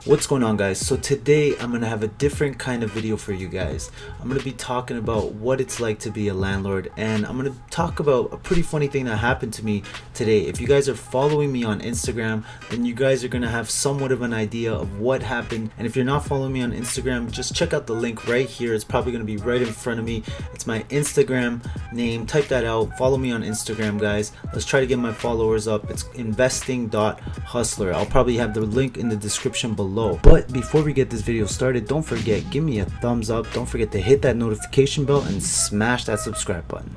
What's going on, guys? So today I'm gonna have a different kind of video for you guys. I'm gonna be talking about what it's like to be a landlord, and I'm gonna talk about a pretty funny thing that happened to me today. If you guys are following me on Instagram, then you guys are gonna have somewhat of an idea of what happened. And if you're not following me on Instagram, just check out the link right here. It's probably gonna be right in front of me. It's my Instagram name. Type that out. Follow me on Instagram, guys. Let's try to get my followers up. It's investing.hustler. I'll probably have the link in the description below. But before we get this video started, don't forget, give me a thumbs up. Don't forget to hit that notification bell and smash that subscribe button.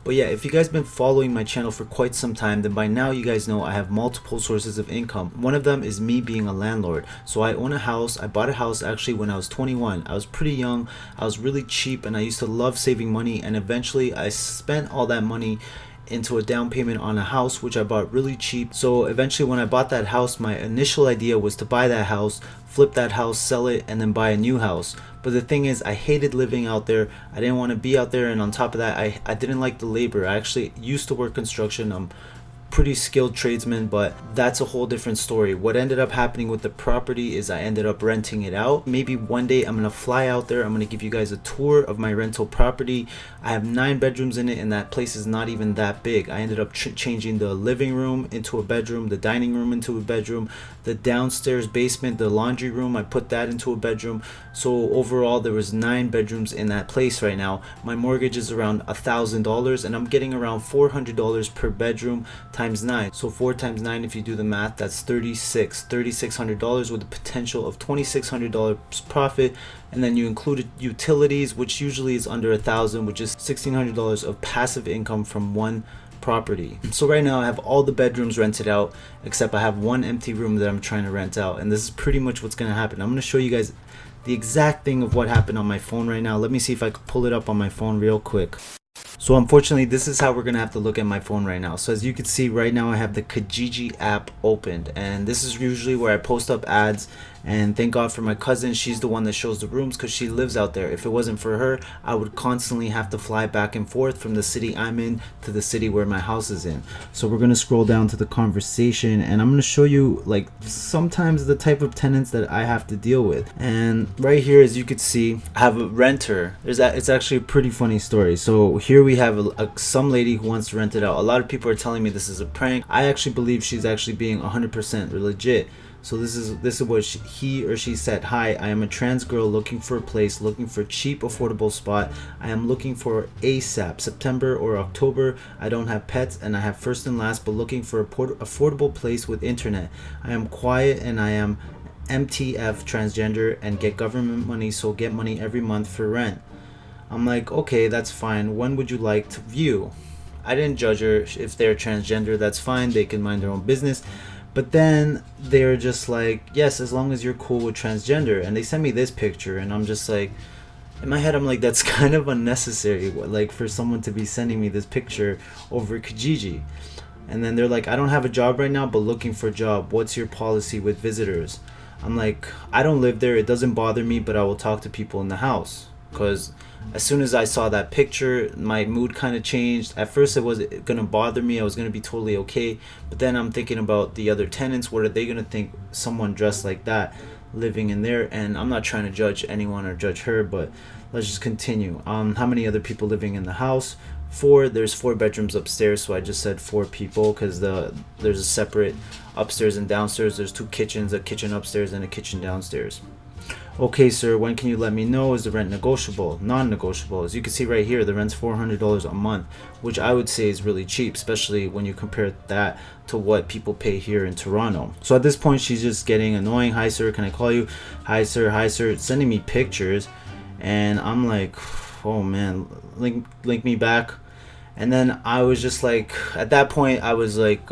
But yeah, if you guys been following my channel for quite some time, then by now you guys know I have multiple sources of income. One of them is me being a landlord. So I own a house. I bought a house actually when I was 21. I was pretty young. I was really cheap and I used to love saving money, and eventually I spent all that money into a down payment on a house which I bought really cheap. So eventually when I bought that house, my initial idea was to buy that house, flip that house, sell it, and then buy a new house. But the thing is, I hated living out there. I didn't want to be out there, and on top of that, I didn't like the labor. I actually used to work construction. I'm pretty skilled tradesman, but that's a whole different story. What ended up happening with the property is I ended up renting it out. Maybe one day I'm gonna fly out there. I'm gonna give you guys a tour of my rental property. I have 9 bedrooms in it, and that place is not even that big. I ended up changing the living room into a bedroom, the dining room into a bedroom, the downstairs basement, the laundry room, I put that into a bedroom. So overall there was 9 bedrooms in that place right now. My mortgage is around $1,000, and I'm getting around $400 per bedroom times 9. So 4 times 9, if you do the math, that's $3,600 with a potential of $2,600 profit. And then you included utilities, which usually is under $1,000, which is $1,600 of passive income from one property. So right now I have all the bedrooms rented out, except I have one empty room that I'm trying to rent out, and this is pretty much what's going to happen. I'm going to show you guys the exact thing of what happened on my phone right now. Let me see if I could pull it up on my phone real quick. So unfortunately, this is how we're gonna have to look at my phone right now. So as you can see right now, I have the Kijiji app opened, and this is usually where I post up ads. And thank God for my cousin, she's the one that shows the rooms because she lives out there. If it wasn't for her, I would constantly have to fly back and forth from the city I'm in to the city where my house is in. So we're gonna scroll down to the conversation, and I'm gonna show you like sometimes the type of tenants that I have to deal with. And right here, as you can see, I have a renter. It's actually a pretty funny story. So here we have some lady who wants to rent it out. A lot of people are telling me this is a prank. I actually believe she's actually being 100% legit. So this is what he or she said. Hi, I am a trans girl looking for a place, looking for a cheap, affordable spot. I am looking for ASAP, September or October. I don't have pets and I have first and last, but looking for a affordable place with internet. I am quiet and I am MTF, transgender, and get government money, so get money every month for rent. I'm like, okay, that's fine. When would you like to view? I didn't judge her. If they're transgender, that's fine. They can mind their own business. But then they're just like, yes, as long as you're cool with transgender. And they sent me this picture, and I'm just like, in my head, I'm like, that's kind of unnecessary, like for someone to be sending me this picture over Kijiji. And then they're like, I don't have a job right now, but looking for a job. What's your policy with visitors? I'm like, I don't live there. It doesn't bother me, but I will talk to people in the house. Because as soon as I saw that picture, my mood kind of changed. At first it was gonna bother me. I was gonna be totally okay, but then I'm thinking about the other tenants. What are they gonna think, someone dressed like that living in there? And I'm not trying to judge anyone or judge her, but let's just continue. How many other people living in the house? 4. There's 4 bedrooms upstairs, so I just said 4 people because there's a separate upstairs and downstairs. There's 2 kitchens, a kitchen upstairs and a kitchen downstairs. Okay, sir, when can you let me know? Is the rent negotiable? Non-negotiable. As you can see right here, the rent's $400 a month, which I would say is really cheap, especially when you compare that to what people pay here in Toronto. So at this point, she's just getting annoying. Hi, sir, can I call you? Hi, sir, sending me pictures. And I'm like, oh man, link me back. And then I was just like, at that point, I was like,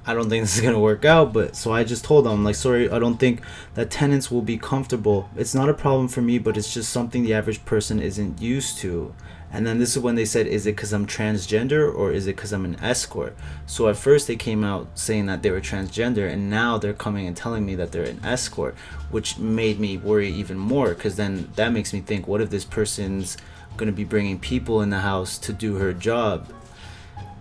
I don't think this is gonna work out. But so I just told them, like, sorry, I don't think that tenants will be comfortable. It's not a problem for me, but it's just something the average person isn't used to. And then this is when they said, is it because I'm transgender or is it because I'm an escort? So at first they came out saying that they were transgender, and now they're coming and telling me that they're an escort, which made me worry even more, because then that makes me think, what if this person's going to be bringing people in the house to do her job?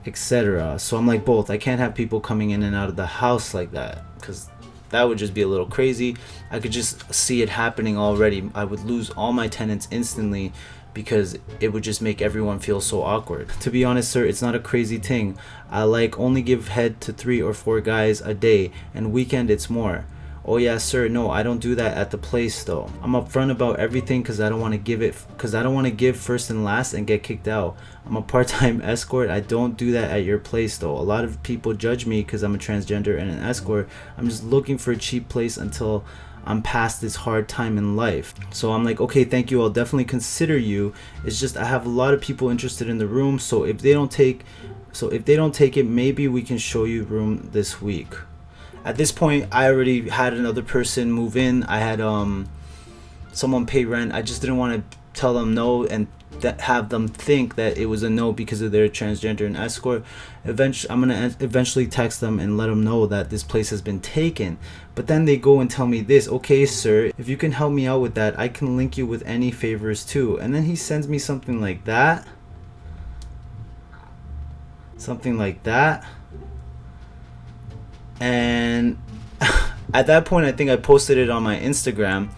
etc. So I'm like, both. I can't have people coming in and out of the house like that, because that would just be a little crazy. I could just see it happening already. I would lose all my tenants instantly because it would just make everyone feel so awkward. To be honest, sir, it's not a crazy thing. I like only give head to 3 or 4 guys a day, and weekend it's more. Oh yeah, sir, no, I don't do that at the place though. I'm upfront about everything because I don't want to give first and last and get kicked out. I'm a part-time escort. I don't do that at your place though. A lot of people judge me because I'm a transgender and an escort. I'm just looking for a cheap place until I'm past this hard time in life. So I'm like, okay, thank you, I'll definitely consider you. It's just I have a lot of people interested in the room, so if they don't take it, maybe we can show you room this week. At this point, I already had another person move in. I had someone pay rent. I just didn't want to tell them no and have them think that it was a no because of their transgender and escort. Eventually, I'm gonna eventually text them and let them know that this place has been taken. But then they go and tell me this: okay, sir, if you can help me out with that, I can link you with any favors too. And then he sends me something like that. And at that point, I think I posted it on my Instagram,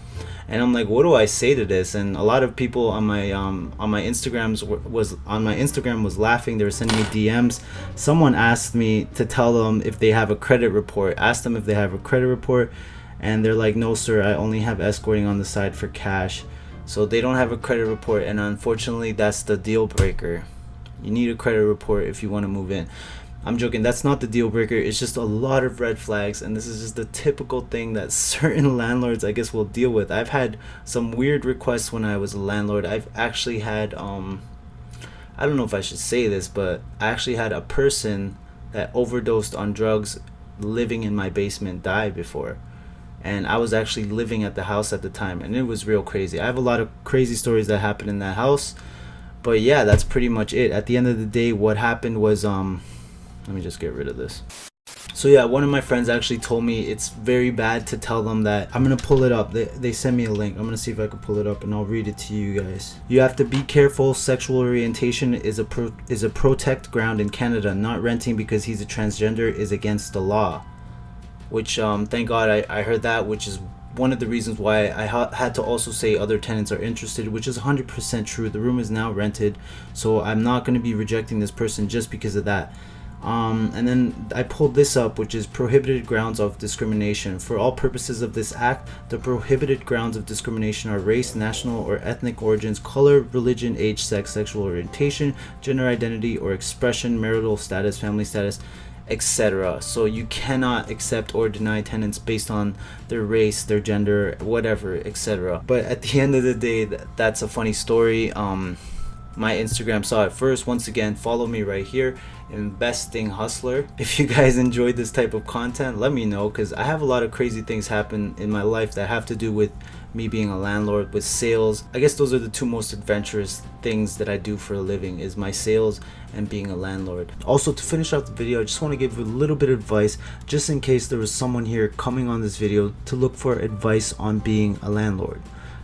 and I'm like, what do I say to this? And a lot of people on my Instagram was laughing. They were sending me DMs. Someone asked me to tell them if they have a credit report. Ask them if they have a credit report, and they're like, no sir, I only have escorting on the side for cash. So they don't have a credit report, and unfortunately that's the deal breaker. You need a credit report if you want to move in. I'm joking, that's not the deal breaker. It's just a lot of red flags, and this is just the typical thing that certain landlords, I guess, will deal with. I've had some weird requests when I was a landlord. I've actually had I don't know if I should say this, but I actually had a person that overdosed on drugs living in my basement die before. And I was actually living at the house at the time, and it was real crazy. I have a lot of crazy stories that happened in that house. But yeah, that's pretty much it. At the end of the day, what happened was let me just get rid of this. So yeah, one of my friends actually told me it's very bad to tell them that. I'm gonna pull it up. They sent me a link. I'm gonna see if I can pull it up and I'll read it to you guys. You have to be careful. Sexual orientation is a protect ground in Canada. Not renting because he's a transgender is against the law. Which thank God I heard that, which is one of the reasons why I had to also say other tenants are interested, which is 100% true. The room is now rented, so I'm not going to be rejecting this person just because of that. And then I pulled this up, which is prohibited grounds of discrimination. For all purposes of this act, the prohibited grounds of discrimination are race, national or ethnic origins, color, religion, age, sex, sexual orientation, gender identity or expression, marital status, family status, etc. So you cannot accept or deny tenants based on their race, their gender, whatever, etc. But at the end of the day, that's a funny story. My Instagram saw it first. Once again, follow me right here, Investing Hustler. If you guys enjoyed this type of content, let me know, because I have a lot of crazy things happen in my life that have to do with me being a landlord, with sales. I guess those are the two most adventurous things that I do for a living, is my sales and being a landlord. Also, to finish out the video, I just want to give you a little bit of advice, just in case there was someone here coming on this video to look for advice on being a landlord.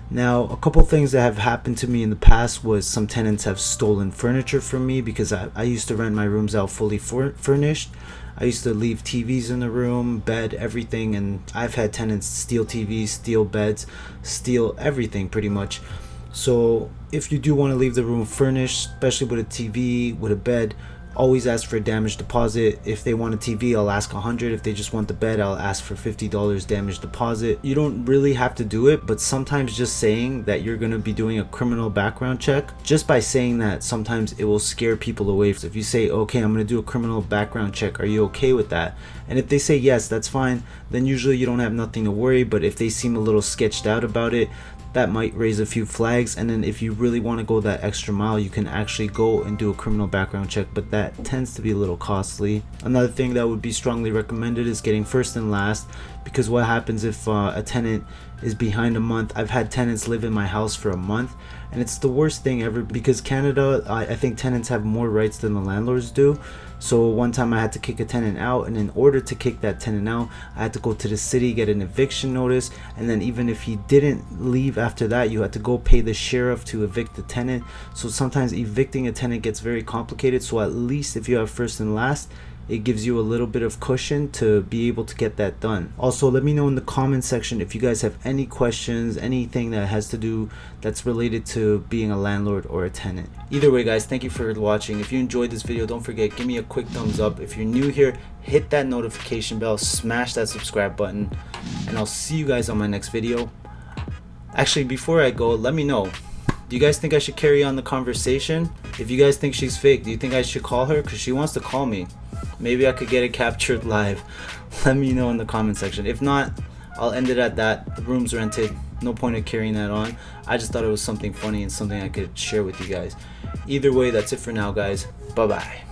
Now, a couple things that have happened to me in the past was some tenants have stolen furniture from me, because I used to rent my rooms out fully furnished. I used to leave TVs in the room, bed, everything, and I've had tenants steal TVs, steal beds, steal everything pretty much. So if you do want to leave the room furnished, especially with a TV, with a bed, always ask for a damage deposit. If they want a TV, I'll ask $100. If they just want the bed, I'll ask for $50 damage deposit. You don't really have to do it, but sometimes just saying that you're going to be doing a criminal background check, just by saying that, sometimes it will scare people away. So if you say, okay, I'm going to do a criminal background check, are you okay with that? And if they say yes, that's fine, then usually you don't have nothing to worry. But if they seem a little sketched out about it, that might raise a few flags. And then if you really want to go that extra mile, you can actually go and do a criminal background check, but that tends to be a little costly. Another thing that would be strongly recommended is getting first and last, because what happens if a tenant is behind a month. I've had tenants live in my house for a month, and it's the worst thing ever because Canada, I think tenants have more rights than the landlords do. So one time I had to kick a tenant out, and in order to kick that tenant out, I had to go to the city, get an eviction notice, and then even if he didn't leave after that, you had to go pay the sheriff to evict the tenant. So sometimes evicting a tenant gets very complicated. So at least if you have first and last, it gives you a little bit of cushion to be able to get that done. Also, let me know in the comment section if you guys have any questions, anything that has to do that's related to being a landlord or a tenant. Either way guys, thank you for watching. If you enjoyed this video, don't forget, give me a quick thumbs up. If you're new here, hit that notification bell, smash that subscribe button, and I'll see you guys on my next video. Actually, before I go, let me know, do you guys think I should carry on the conversation? If you guys think she's fake, do you think I should call her? Because she wants to call me. Maybe I could get it captured live. Let me know in the comment section. If not, I'll end it at that. The room's rented. No point in carrying that on. I just thought it was something funny and something I could share with you guys. Either way, that's it for now, guys. Bye-bye.